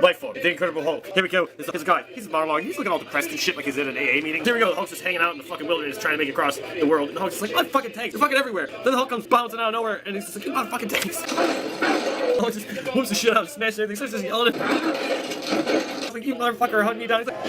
Lifeform, the Incredible Hulk. Here we go. There's a guy. He's a monologue. He's looking all depressed and shit like he's in an AA meeting. Here we go. The Hulk's just hanging out in the fucking wilderness trying to make it across the world. And the Hulk's just like, oh, fucking tanks. They're fucking everywhere. Then the Hulk comes bouncing out of nowhere and he's just like, oh, fucking tanks. The Hulk just whoops the shit out, smashes everything, starts just yelling at him. He's like, you motherfucker, hunting me down. He's like,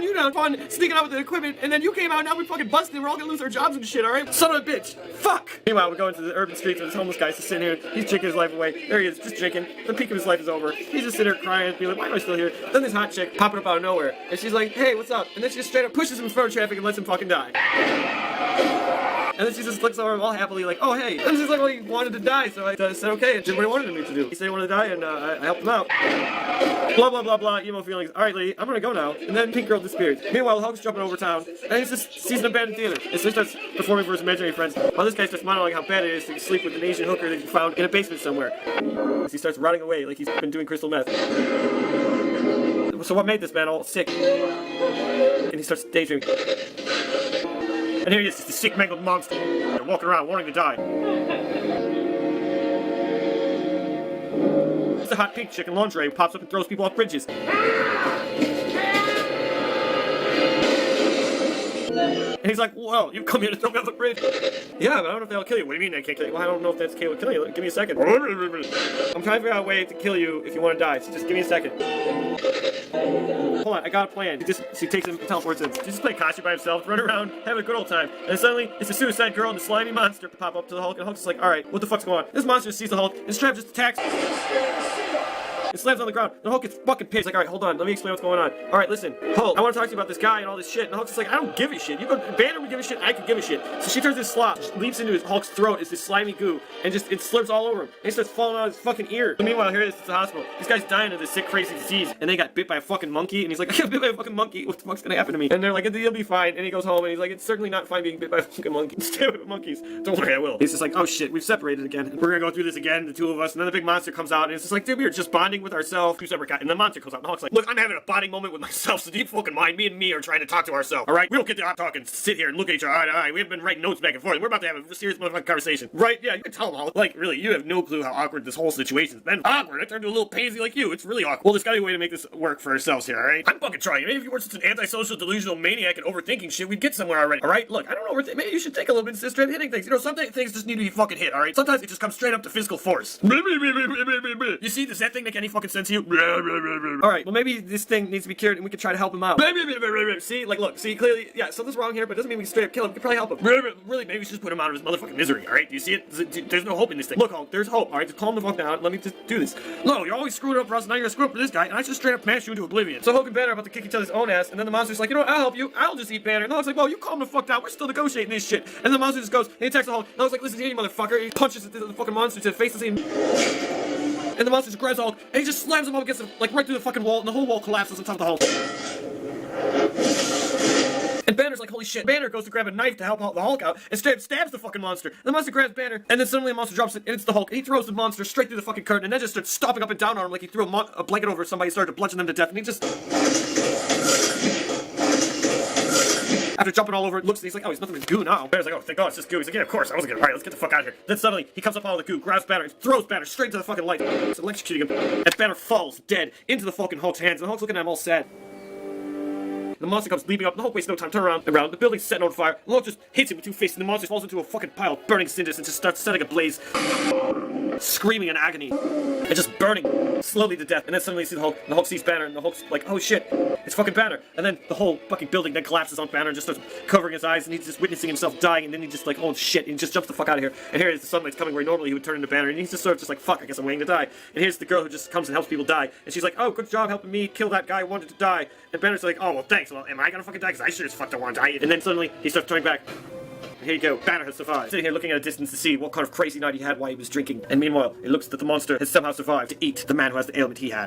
you down, fun, sneaking out with the equipment, and then you came out, now we fucking busted, we're all gonna lose our jobs and shit, alright? Son of a bitch! Fuck! Meanwhile, we go into the urban streets where this homeless guy's just sitting here, he's drinking his life away, there he is, just drinking, the peak of his life is over, he's just sitting there crying, being like, why am I still here? Then this hot chick popping up out of nowhere, and she's like, hey, what's up? And then she just straight up pushes him in front of traffic and lets him fucking die. And then she just looks over him all happily like, oh hey. And she's like, well, he wanted to die, so I said okay and did what he wanted me to do. He said he wanted to die and I helped him out. Blah blah blah blah, emo feelings. Alright lady, I'm gonna go now. And then Pink Girl disappears. Meanwhile, the Hulk's jumping over town and he just sees an abandoned theater. And so he starts performing for his imaginary friends. While this guy starts monologuing how bad it is to sleep with an Asian hooker that he found in a basement somewhere. So he starts rotting away like he's been doing crystal meth. So what made this man all sick? And he starts daydreaming. And here he is, just a sick, mangled monster. They're walking around, wanting to die. It's a hot pink chick in lingerie who pops up and throws people off bridges. And he's like, whoa, you come here to throw me off a bridge? Yeah, but I don't know if that'll kill you. What do you mean they can't kill you? Well, I don't know if that's capable of killing you. Give me a second. I'm trying to figure out a way to kill you if you want to die, so just give me a second. Hold on, I got a plan. She takes him and teleports him. She just play Kashi by himself, run around, have a good old time. And suddenly, it's the Suicide Girl and the slimy monster pop up to the Hulk, and Hulk's just like, alright, what the fuck's going on? This monster sees the Hulk, and Strap just attacks it slams on the ground. The Hulk gets fucking pissed. Like, alright, hold on. Let me explain what's going on. Alright, listen. Hulk, I want to talk to you about this guy and all this shit. And the Hulk's just like, I don't give a shit. Banner would give a shit. I could give a shit. So she turns this slop, leaps into his Hulk's throat. It's this slimy goo. And just, it slurps all over him. And he starts falling out of his fucking ear. So meanwhile, here it is at the hospital. This guy's dying of this sick, crazy disease. And they got bit by a fucking monkey. And he's like, I got bit by a fucking monkey. What the fuck's gonna happen to me? And they're like, you'll be fine. And he goes home and he's like, it's certainly not fine being bit by a fucking monkey. Stay away with monkeys. Don't worry, I will. He's just like, oh shit, we've separated again. We're gonna go through this again, the two of us. And then the big monster comes out. And it's just like, dude, we were just bonding with ourselves. And the monster comes out, and the Hulk's like, look, I'm having a bonding moment with myself, so do you fucking mind? Me and me are trying to talk to ourselves, alright? We don't get to talk and sit here and look at each other eye to eye. We haven't been writing notes back and forth. We're about to have a serious motherfucking conversation. Right? Yeah, you can tell them all. Like, really, you have no clue how awkward this whole situation's been. Awkward? I turned to a little pansy like you. It's really awkward. Well, there's gotta be a way to make this work for ourselves here, alright? I'm fucking trying. Maybe if you weren't such an antisocial, delusional maniac and overthinking shit, we'd get somewhere already, alright? Look, I don't know, maybe you should take a little bit and straight hitting things. You know, some things just need to be fucking hit, alright? Sometimes it just comes straight up to physical force. You see, does that thing make any fucking sense to you? Alright, well maybe this thing needs to be cured and we could try to help him out. See, like look, see clearly, yeah, something's wrong here, but it doesn't mean we can straight up kill him. We can probably help him. Really, maybe we should just put him out of his motherfucking misery, alright? Do you see it? There's no hope in this thing. Look, Hulk, there's hope, alright? Just calm the fuck down. Let me just do this. No, you're always screwing up for us, now you're gonna screw up for this guy, and I just straight up smash you into oblivion. So Hulk and Banner are about to kick each other's own ass, and then the monster's like, you know what, I'll help you. I'll just eat Banner. And Hulk's like, well, you calm the fuck down. We're still negotiating this shit. And the monster just goes, and he attacks the Hulk. And Hulk's like, listen here, you motherfucker. He punches the fucking monster to the face of him. And the monster just grabs Hulk, and he just slams him up against him, like right through the fucking wall, and the whole wall collapses on top of the Hulk. And Banner's like, holy shit. Banner goes to grab a knife to help the Hulk out, and straight up stabs the fucking monster. And the monster grabs Banner, and then suddenly the monster drops it, and it's the Hulk. And he throws the monster straight through the fucking curtain, and then just starts stomping up and down on him like he threw a blanket over somebody, started to bludgeon them to death, and he just... After jumping all over it, looks and he's like, oh, he's nothing but goo now. Banner's like, oh, thank God, it's just goo. He's like, yeah, of course, I wasn't gonna. Alright, let's get the fuck out of here. Then suddenly, he comes up out of the goo, grabs Banner, and throws Banner straight to the fucking light. It's electrocuting him. And Banner falls, dead, into the fucking Hulk's hands, and the Hulk's looking at him all sad. The monster comes leaping up, and the Hulk wastes no time, turn around, the building's setting on fire, and the Hulk just hits it with two fists, and the monster falls into a fucking pile of burning cinders and just starts setting ablaze, screaming in agony, and just burning slowly to death. And then suddenly you see the Hulk, and the Hulk sees Banner, and the Hulk's like, oh shit, it's fucking Banner. And then the whole fucking building then collapses on Banner and just starts covering his eyes, and he's just witnessing himself dying, and then he just like, oh shit, and he just jumps the fuck out of here. And here is the sunlight's coming where normally he would turn into Banner, and he's just sort of just like, fuck, I guess I'm waiting to die. And here's the girl who just comes and helps people die, and she's like, oh, good job helping me kill that guy who wanted to die. And Banner's like, oh, well, thanks. Well, am I gonna fucking die? Because I sure as fuck don't want to die. And then suddenly, he starts turning back. Here you go, Banner has survived. Sitting here looking at a distance to see what kind of crazy night he had while he was drinking. And meanwhile, it looks that the monster has somehow survived to eat the man who has the ailment he had.